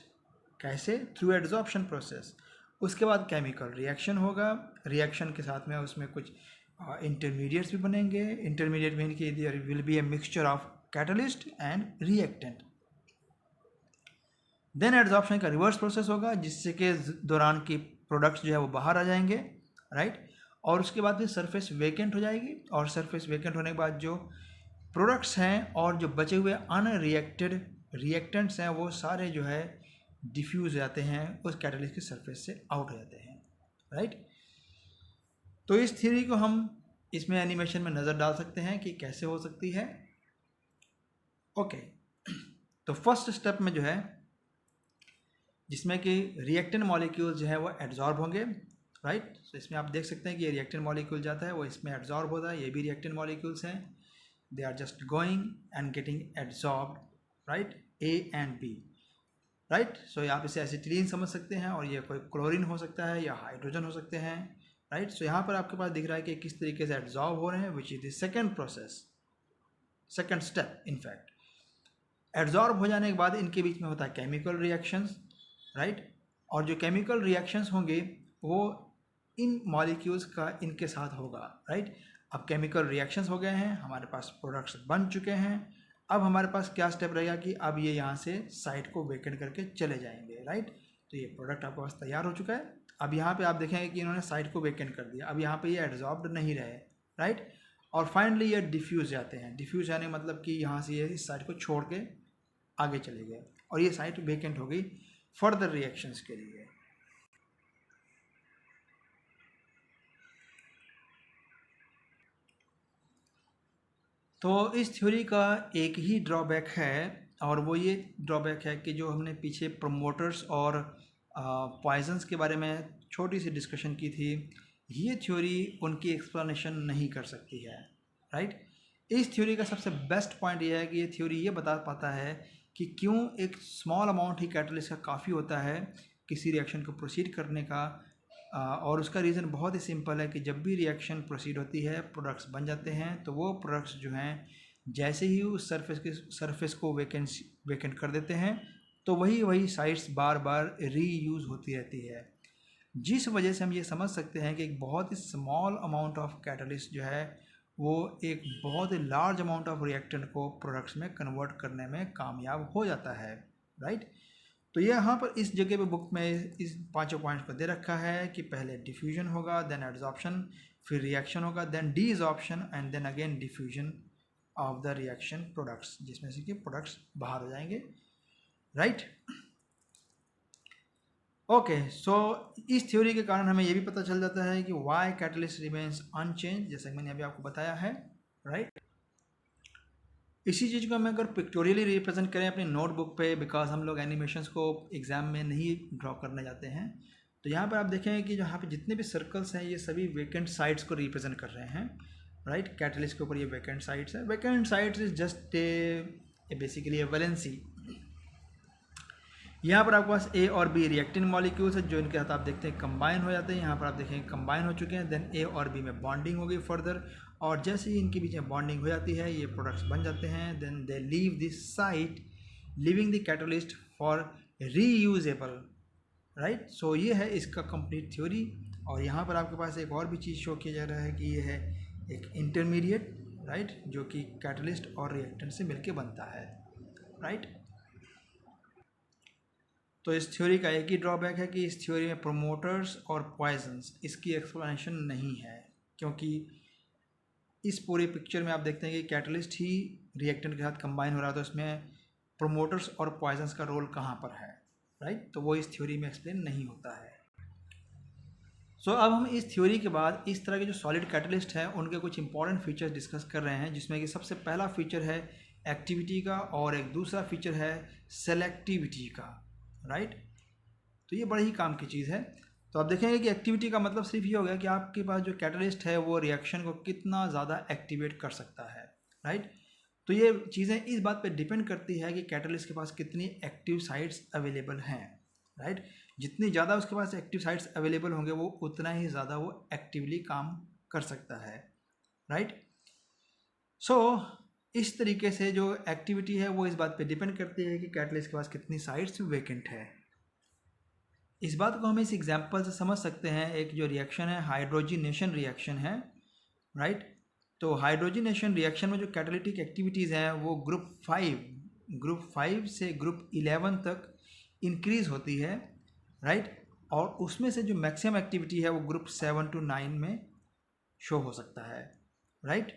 कैसे? Through adsorption process. उसके बाद केमिकल रिएक्शन होगा, रिएक्शन के साथ में उसमें कुछ इंटरमीडिएट्स भी बनेंगे। इंटरमीडिएट मीन कि there will be a mixture of catalyst and reactant. Then adsorption का रिवर्स प्रोसेस होगा, जिससे के दौरान की प्रोडक्ट्स जो है वो बाहर आ जाएंगे, राइट। और उसके बाद फिर सरफेस वेकेंट हो जाएगी, और सरफेस वेकेंट होने के बाद जो प्रोडक्ट्स हैं और जो बचे हुए अनरिएक्टेड रिएक्टेंट्स हैं वो सारे जो है डिफ्यूज हो जाते हैं, उस कैटलिस्ट के सरफेस से आउट हो जाते हैं, राइट। तो इस थ्योरी को हम इसमें एनिमेशन में नज़र डाल सकते हैं कि कैसे हो सकती है। ओके, तो फर्स्ट स्टेप में जो है जिसमें कि रिएक्टेंट मॉलिक्यूल जो है वो एड्जॉर्ब होंगे, राइट। तो इसमें आप देख सकते हैं कि ये रिएक्टेंट मॉलिक्यूल जाता है वो इसमें एड्जॉर्ब होता है, ये भी रिएक्टेंट मॉलिक्यूल्स हैं, they are just going and getting adsorbed, right, A and B, right. So आप इसे एसिटिलीन समझ सकते हैं, और ये कोई क्लोरीन हो सकता है या हाइड्रोजन हो सकते हैं, राइट। सो यहाँ पर आपके पास दिख रहा है कि किस तरीके से एड्जॉर्ब हो रहे हैं, which is the second process, second step. In fact adsorb हो जाने के बाद इनके बीच में होता है केमिकल रिएक्शंस, राइट। और जो केमिकल रिएक्शंस होंगे वो इन मॉलिक्यूल्स का इनके साथ होगा, राइट। अब केमिकल रिएक्शंस हो गए हैं, हमारे पास प्रोडक्ट्स बन चुके हैं। अब हमारे पास क्या स्टेप रहेगा कि अब ये यहाँ से साइट को वेकेंट करके चले जाएंगे, राइट। तो ये प्रोडक्ट आपके पास तैयार हो चुका है। अब यहाँ पे आप देखेंगे कि इन्होंने साइट को वेकेंट कर दिया, अब यहाँ पे ये एड्जॉर्ब्ड नहीं रहे, राइट। और फाइनली ये डिफ्यूज जाते हैं। डिफ्यूज जाने मतलब कि यहाँ से ये इस साइट को छोड़ के आगे चले गए, और ये साइट वेकेंट हो गई फर्दर रिएक्शंस के लिए। तो इस थ्योरी का एक ही ड्रॉबैक है, और वो ये ड्रॉबैक है कि जो हमने पीछे प्रमोटर्स और पॉइजन्स के बारे में छोटी सी डिस्कशन की थी, ये थ्योरी उनकी एक्सप्लेनेशन नहीं कर सकती है, राइट। इस थ्योरी का सबसे बेस्ट पॉइंट ये है कि ये थ्योरी ये बता पाता है कि क्यों एक स्मॉल अमाउंट ही कैटलिस्ट का काफ़ी होता है किसी रिएक्शन को प्रोसीड करने का। और उसका रीज़न बहुत ही सिंपल है कि जब भी रिएक्शन प्रोसीड होती है प्रोडक्ट्स बन जाते हैं, तो वो प्रोडक्ट्स जो हैं जैसे ही उस सरफेस को वेकेंट कर देते हैं, तो वही साइट्स बार बार रीयूज़ होती रहती है, जिस वजह से हम ये समझ सकते हैं कि एक बहुत ही स्मॉल अमाउंट ऑफ कैटलिस्ट जो है वो एक बहुत ही लार्ज अमाउंट ऑफ रिएक्टेंट को प्रोडक्ट्स में कन्वर्ट करने में कामयाब हो जाता है, राइट। तो ये यहाँ पर इस जगह पे बुक में इस पांचों पॉइंट्स को दे रखा है कि पहले डिफ्यूजन होगा, देन एड्जॉर्प्शन, फिर रिएक्शन होगा, then desorption, and then again diffusion of the reaction products, जिसमें से कि प्रोडक्ट्स बाहर हो जाएंगे, राइट। ओके, सो इस थ्योरी के कारण हमें ये भी पता चल जाता है कि वाई कैटलिस्ट रिमेन्स अनचेंज, जैसे मैंने अभी आपको बताया है, राइट। इसी चीज़ को हम अगर पिक्टोरियली रिप्रेजेंट करें अपनी नोटबुक पे, बिकॉज हम लोग एनिमेशंस को एग्जाम में नहीं ड्रॉ करने जाते हैं, तो यहाँ पर आप देखेंगे कि यहाँ पे जितने भी सर्कल्स हैं ये सभी वेकेंट साइट्स को रिप्रेजेंट कर रहे हैं, राइट। कैटलिस्ट के ऊपर ये वेकेंट साइट्स है। Vacant sites is just basically A valency. यहाँ पर आपके पास ए और बी रिएक्टिंग मॉलिक्यूल्स है जो इनके साथ आप देखते हैं कंबाइन हो जाते हैं। यहाँ पर आप देखेंगे कंबाइन हो चुके हैं, देन ए और बी में बॉन्डिंग हो गई फर्दर, और जैसे ही इनके बीच में बॉन्डिंग हो जाती है ये प्रोडक्ट्स बन जाते हैं, then they leave this site leaving the catalyst for reusable, right. So ये है इसका कंप्लीट थ्योरी। और यहाँ पर आपके पास एक और भी चीज़ शो किया जा रहा है कि ये है एक इंटरमीडिएट, राइट, जो कि कैटलिस्ट और रिएक्टेंट से मिलके बनता है, राइट। तो इस थ्योरी का एक ही ड्रॉबैक है कि इस थ्योरी में प्रोमोटर्स और पॉइजन्स इसकी एक्सप्लेनेशन नहीं है, क्योंकि इस पूरे पिक्चर में आप देखते हैं कि कैटलिस्ट ही रिएक्टेंट के साथ कंबाइन हो रहा है, तो इसमें प्रोमोटर्स और पॉइजन्स का रोल कहाँ पर है, राइट। तो वो इस थ्योरी में एक्सप्लेन नहीं होता है। सो अब हम इस थ्योरी के बाद इस तरह के जो सॉलिड कैटलिस्ट हैं उनके कुछ इंपॉर्टेंट फीचर्स डिस्कस कर रहे हैं, जिसमें कि सबसे पहला फीचर है एक्टिविटी का और एक दूसरा फीचर है सेलेक्टिविटी का, राइट। तो ये बड़ी ही काम की चीज़ है। तो आप देखेंगे कि एक्टिविटी का मतलब सिर्फ ये हो गया कि आपके पास जो कैटलिस्ट है वो रिएक्शन को कितना ज़्यादा एक्टिवेट कर सकता है, राइट। तो ये चीज़ें इस बात पे डिपेंड करती है कि कैटलिस्ट के पास कितनी एक्टिव साइट्स अवेलेबल हैं, राइट। जितनी ज़्यादा उसके पास एक्टिव साइट्स अवेलेबल होंगे वो उतना ही ज़्यादा वो एक्टिवली काम कर सकता है, राइट। सो इस तरीके से जो एक्टिविटी है वो इस बात पे डिपेंड करती है कि कैटलिस्ट के पास कितनी साइट्स वेकेंट है। इस बात को हम इस एग्जांपल से समझ सकते हैं। एक जो रिएक्शन है हाइड्रोजिनेशन रिएक्शन है, राइट। तो हाइड्रोजिनेशन रिएक्शन में जो कैटालिटिक एक्टिविटीज़ हैं वो ग्रुप 5 से ग्रुप 11 तक इंक्रीज होती है, राइट। और उसमें से जो मैक्सिमम एक्टिविटी है वो ग्रुप 7 to 9 में शो हो सकता है, राइट।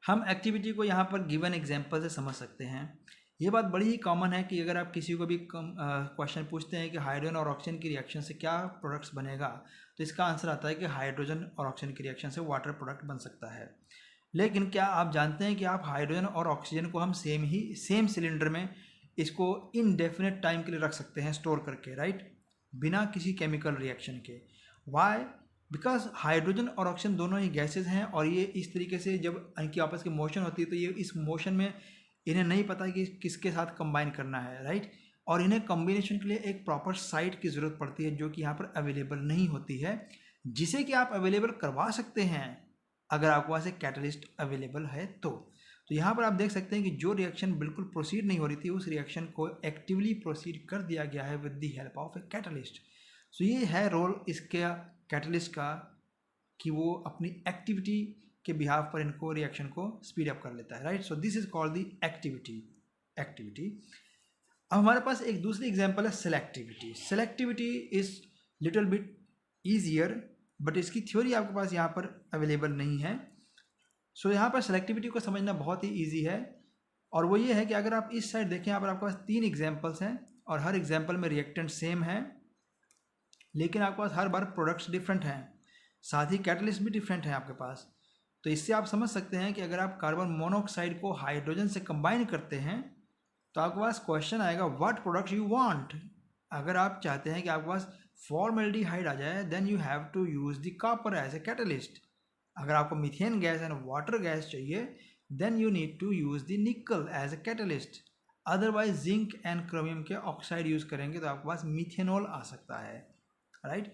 हम एक्टिविटी को यहाँ पर गिवन एग्जांपल से समझ सकते हैं। ये बात बड़ी ही कॉमन है कि अगर आप किसी को भी क्वेश्चन पूछते हैं कि हाइड्रोजन और ऑक्सीजन की रिएक्शन से क्या प्रोडक्ट्स बनेगा, तो इसका आंसर आता है कि हाइड्रोजन और ऑक्सीजन की रिएक्शन से वाटर प्रोडक्ट बन सकता है। लेकिन क्या आप जानते हैं कि आप हाइड्रोजन और ऑक्सीजन को हम सेम सिलेंडर में इसको इनडेफिनेट टाइम के लिए रख सकते हैं स्टोर करके, राइट, बिना किसी केमिकल रिएक्शन के। वाई? बिकॉज हाइड्रोजन और ऑक्सीजन दोनों ही गैसेज हैं और ये इस तरीके से जब इनकी आपस की मोशन होती है तो ये इस मोशन में इन्हें नहीं पता कि किसके साथ कंबाइन करना है, राइट। और इन्हें कॉम्बिनेशन के लिए एक प्रॉपर साइट की ज़रूरत पड़ती है जो कि यहाँ पर अवेलेबल नहीं होती है, जिसे कि आप अवेलेबल करवा सकते हैं अगर आपके पास एक कैटलिस्ट अवेलेबल है तो यहाँ पर आप देख सकते हैं कि जो रिएक्शन बिल्कुल प्रोसीड नहीं हो रही थी उस रिएक्शन को एक्टिवली प्रोसीड कर दिया गया है with the help of a catalyst. So ये है रोल इसके कैटलिस्ट का कि वो अपनी एक्टिविटी के बिहाफ पर इनको रिएक्शन को स्पीड अप कर लेता है, right. So this is called the activity. अब हमारे पास एक दूसरी एग्जांपल है selectivity is little bit easier, but इसकी थ्योरी आपके पास यहाँ पर अवेलेबल नहीं है। सो यहाँ पर सेलेक्टिविटी को समझना बहुत ही ईजी है और वो ये है कि अगर आप इस साइड देखें यहाँ पर आपके पास 3 एग्जाम्पल्स हैं और हर एग्जाम्पल में रिएक्टेंट सेम है, लेकिन आपके पास हर बार प्रोडक्ट्स डिफरेंट हैं, साथ ही कैटलिस्ट भी डिफरेंट है आपके पास। तो इससे आप समझ सकते हैं कि अगर आप कार्बन मोनोऑक्साइड को हाइड्रोजन से कंबाइन करते हैं तो आपके पास क्वेश्चन आएगा व्हाट प्रोडक्ट यू वांट। अगर आप चाहते हैं कि आपके पास फॉर्मल्डिहाइड आ जाए then you have to use the copper as a catalyst. अगर आपको methane gas and water gas चाहिए then you need to use the nickel as a catalyst. Otherwise zinc and chromium के ऑक्साइड यूज करेंगे तो आपके पास methanol आ सकता है, right.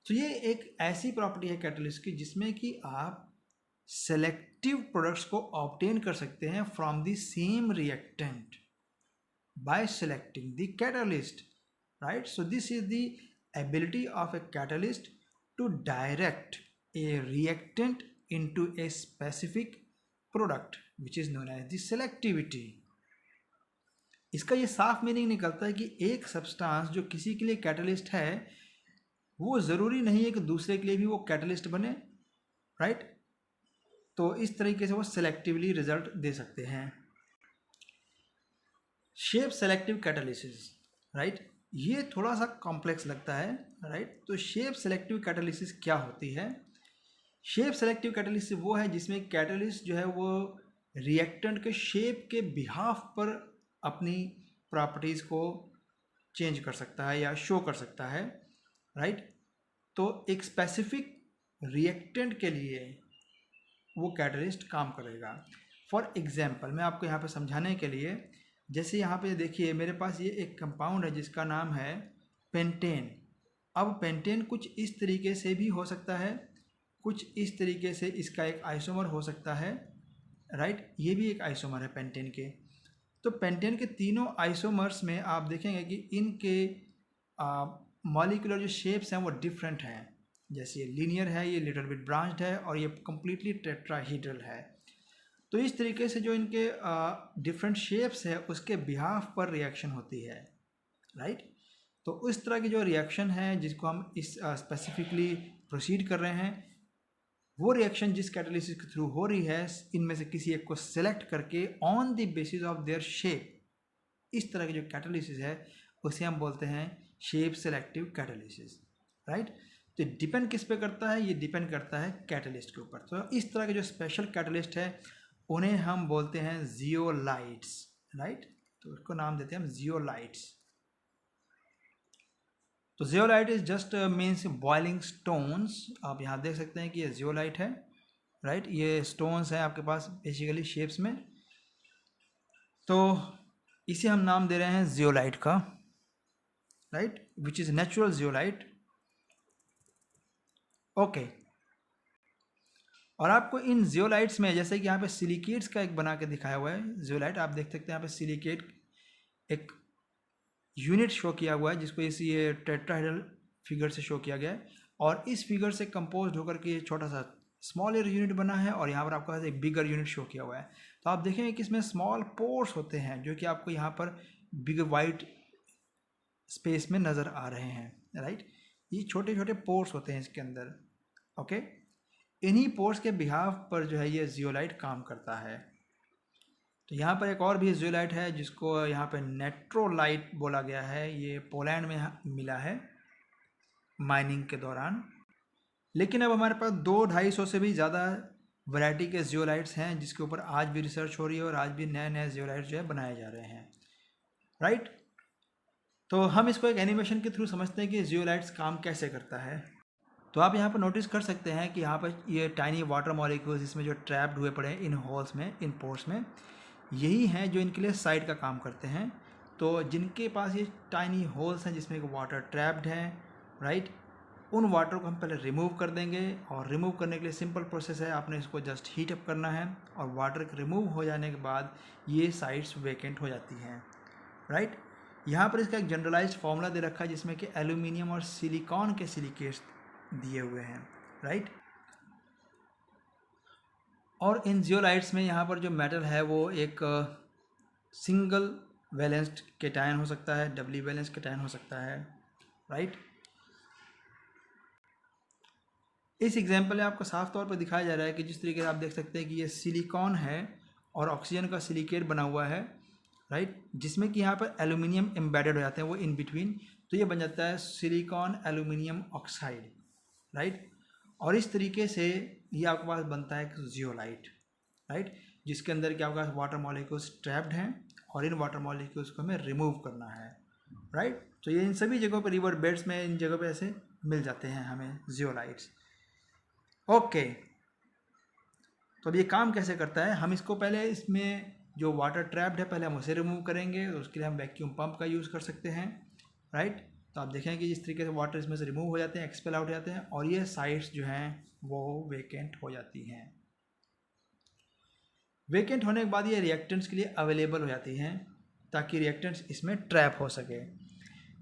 तो ये एक ऐसी प्रॉपर्टी है कैटलिस्ट की जिसमें कि आप सेलेक्टिव प्रोडक्ट्स को ऑब्टेन कर सकते हैं from the same reactant by selecting the catalyst, right. So this is the ability of a catalyst to direct a reactant into a specific product which is known as the selectivity। इसका ये साफ meaning निकलता है कि एक substance जो किसी के लिए कैटलिस्ट है वो ज़रूरी नहीं है कि दूसरे के लिए भी वो कैटलिस्ट बने, राइट। तो इस तरीके से वो सेलेक्टिवली रिजल्ट दे सकते हैं। शेप सेलेक्टिव कैटालिसिस, राइट, ये थोड़ा सा कॉम्प्लेक्स लगता है, राइट। तो शेप सेलेक्टिव कैटालिसिस क्या होती है? शेप सेलेक्टिव कैटालिसिस वो है जिसमें कैटालिस्ट जो है वो रिएक्टेंट के शेप के बिहाफ पर अपनी प्रॉपर्टीज़ को चेंज कर सकता है या शो कर सकता है, राइट। तो एक स्पेसिफिक रिएक्टेंट के लिए वो कैटालिस्ट काम करेगा। फॉर एग्जांपल मैं आपको यहाँ पे समझाने के लिए, जैसे यहाँ पे देखिए मेरे पास ये एक कंपाउंड है जिसका नाम है पेंटेन। अब पेंटेन कुछ इस तरीके से भी हो सकता है, कुछ इस तरीके से इसका एक आइसोमर हो सकता है, राइट। ये भी एक आइसोमर है पेंटेन के। तो पेंटेन के तीनों आइसोमर्स में आप देखेंगे कि इनके मॉलिक्यूलर जो शेप्स हैं वो डिफरेंट हैं। जैसे ये लीनियर है, ये लिटिल बिट ब्रांच्ड है और ये कम्प्लीटली टेट्राहीड्रल है। तो इस तरीके से जो इनके डिफरेंट शेप्स है उसके बिहाफ पर रिएक्शन होती है, राइट। तो इस तरह की जो रिएक्शन है जिसको हम इस स्पेसिफिकली प्रोसीड कर रहे हैं, वो रिएक्शन जिस कैटालिसिस के थ्रू हो रही है इनमें से किसी एक को सेलेक्ट करके on the basis of their shape, इस तरह की जो कैटालिसिस है उसे हम बोलते हैं शेप सेलेक्टिव कैटालिसिस, राइट। तो डिपेंड किस पे करता है? ये डिपेंड करता है कैटालिस्ट के ऊपर। तो इस तरह के जो स्पेशल कैटालिस्ट है उन्हें हम बोलते हैं जियोलाइट्स, राइट। तो उसको नाम देते हैं हम जियोलाइट्स। तो zeolite is just means boiling stones. आप यहाँ देख सकते हैं कि ये जियोलाइट है, राइट। ये स्टोन्स हैं आपके पास बेसिकली शेप्स में, तो इसे हम नाम दे रहे हैं जियोलाइट का, right, which is natural zeolite. Okay, और आपको इन जियोलाइट्स में, जैसे कि यहाँ पे सिलिकेट्स का एक बना के दिखाया हुआ है जियोलाइट, आप देख सकते हैं यहाँ पे सिलिकेट एक यूनिट शो किया हुआ है, जिसको इस ये टेट्राहेड्रल फिगर से शो किया गया है, और इस फिगर से कंपोज होकर के ये छोटा सा स्मॉलर यूनिट बना है, और यहाँ पर आपको एक बिगर यूनिट शो किया हुआ है। तो आप देखेंगे कि इसमें स्मॉल पोर्स होते हैं जो कि आपको यहाँ पर बिग वाइट स्पेस में नज़र आ रहे हैं, राइट। ये छोटे छोटे पोर्स होते हैं इसके अंदर। ओके, इन्हीं पोर्स के बिहाफ पर जो है ये जियोलाइट काम करता है। तो यहाँ पर एक और भी जियोलाइट है जिसको यहाँ पे नेट्रोलाइट बोला गया है, ये पोलैंड में मिला है माइनिंग के दौरान। लेकिन अब हमारे पास 200-250 से भी ज़्यादा वैरायटी के जियोलाइट्स हैं जिसके ऊपर आज भी रिसर्च हो रही है, और आज भी नए नए जियोलाइट्स जो है बनाए जा रहे हैं, राइट। तो हम इसको एक एनिमेशन के थ्रू समझते हैं कि जियोलाइट्स काम कैसे करता है। तो आप यहाँ पर नोटिस कर सकते हैं कि यहाँ पर ये टाइनी वाटर मॉलिक्यूल्स इसमें जो ट्रैप्ड हुए पड़े हैं इन होल्स में, इन पोर्स में, यही हैं जो इनके लिए साइड का काम करते हैं। तो जिनके पास ये टाइनी होल्स हैं जिसमें एक वाटर ट्रैप्ड है, राइट, उन वाटर को हम पहले रिमूव कर देंगे, और रिमूव करने के लिए सिंपल प्रोसेस है, आपने इसको जस्ट हीट अप करना है, और वाटर रिमूव हो जाने के बाद ये साइड्स वेकेंट हो जाती हैं, राइट। यहाँ पर इसका एक जनरलाइज्ड फार्मूला दे रखा है जिसमें कि एल्यूमिनियम और सिलिकॉन के सिलिकेट्स दिए हुए हैं, राइट। और इन जियोलाइट्स में यहाँ पर जो मेटल है वो एक सिंगल वैलेंस्ड केटायन हो सकता है, डबली वैलेंस केटायन हो सकता है, राइट। इस एग्जाम्पल में आपको साफ तौर पर दिखाया जा रहा है कि जिस तरीके से आप देख सकते हैं कि ये सिलिकॉन है और ऑक्सीजन का सिलिकेट बना हुआ है, राइट, जिसमें कि यहाँ पर एल्यूमिनियम एम्बेडेड हो जाते हैं वो इन बिटवीन, तो ये बन जाता है सिलिकॉन एल्यूमिनियम ऑक्साइड, राइट। और इस तरीके से ये आपके पास बनता है एक जियोलाइट, राइट, जिसके अंदर क्या आपके पास वाटर मॉलिक्यूल्स ट्रैप्ड हैं, और इन वाटर मॉलिक्यूल्स को हमें रिमूव करना है, राइट। तो ये इन सभी जगहों पर, रिवर बेड्स में, इन जगहों पे ऐसे मिल जाते हैं हमें जियोलाइट्स। ओके, तो अब ये काम कैसे करता है, हम इसको पहले इसमें जो वाटर ट्रैप्ड है पहले हम उसे रिमूव करेंगे, तो उसके लिए हम वैक्यूम पंप का यूज़ कर सकते हैं, राइट। तो आप देखें कि जिस तरीके से वाटर इसमें से रिमूव हो जाते हैं, एक्सपेल आउट हो जाते हैं, और ये साइड्स जो हैं वो वेकेंट हो जाती हैं। वेकेंट होने के बाद ये रिएक्टेंट्स के लिए अवेलेबल हो जाती हैं ताकि रिएक्टेंट्स इसमें ट्रैप हो सके,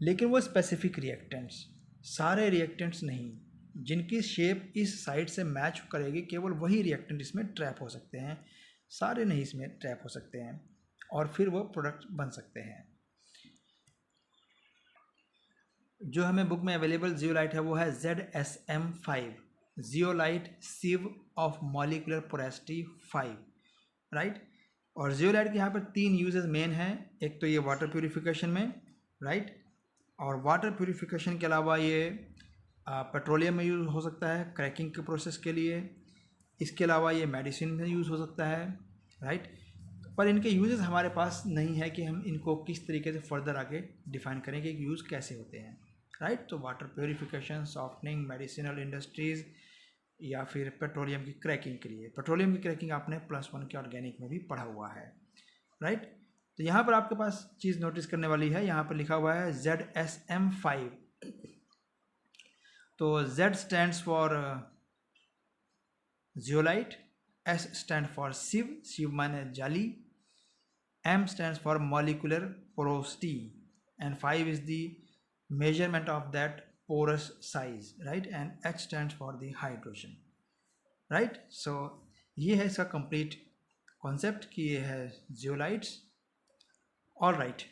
लेकिन वो स्पेसिफिक रिएक्टेंट्स, सारे रिएक्टेंट्स नहीं। जिनकी शेप इस साइड से मैच करेगी केवल वही रिएक्टेंट इसमें ट्रैप हो सकते हैं, सारे नहीं इसमें ट्रैप हो सकते हैं, और फिर वो प्रोडक्ट बन सकते हैं। जो हमें बुक में अवेलेबल जियोलाइट है वो है ZSM5, zeolite sieve of molecular porosity 5, right. और जियोलाइट के यहाँ पर 3 यूजेस मेन हैं, एक तो ये वाटर प्यूरिफिकेशन में, राइट, और वाटर प्यूरिफिकेशन के अलावा ये पेट्रोलियम में यूज़ हो सकता है क्रैकिंग के प्रोसेस के लिए, इसके अलावा ये मेडिसिन में यूज़ हो सकता है, राइट। पर इनके यूजेस हमारे पास नहीं है कि हम इनको किस तरीके से फर्दर आगे डिफाइन करेंगे कि यूज़ कैसे होते हैं, राइट। तो water purification, softening, medicinal industries, या फिर पेट्रोलियम की क्रैकिंग के लिए। पेट्रोलियम की क्रैकिंग आपने +1 के ऑर्गेनिक में भी पढ़ा हुआ है, राइट। तो यहाँ पर आपके पास चीज़ नोटिस करने वाली है, यहाँ पर लिखा हुआ है ZSM5। तो Z stands for zeolite, S stand for sieve, sieve माने जाली, M stands for molecular porosity, and 5 is the measurement of that porous size, right, and H stands for the hydrogen, right। So ये है इसका complete concept कि ये है zeolites, all right।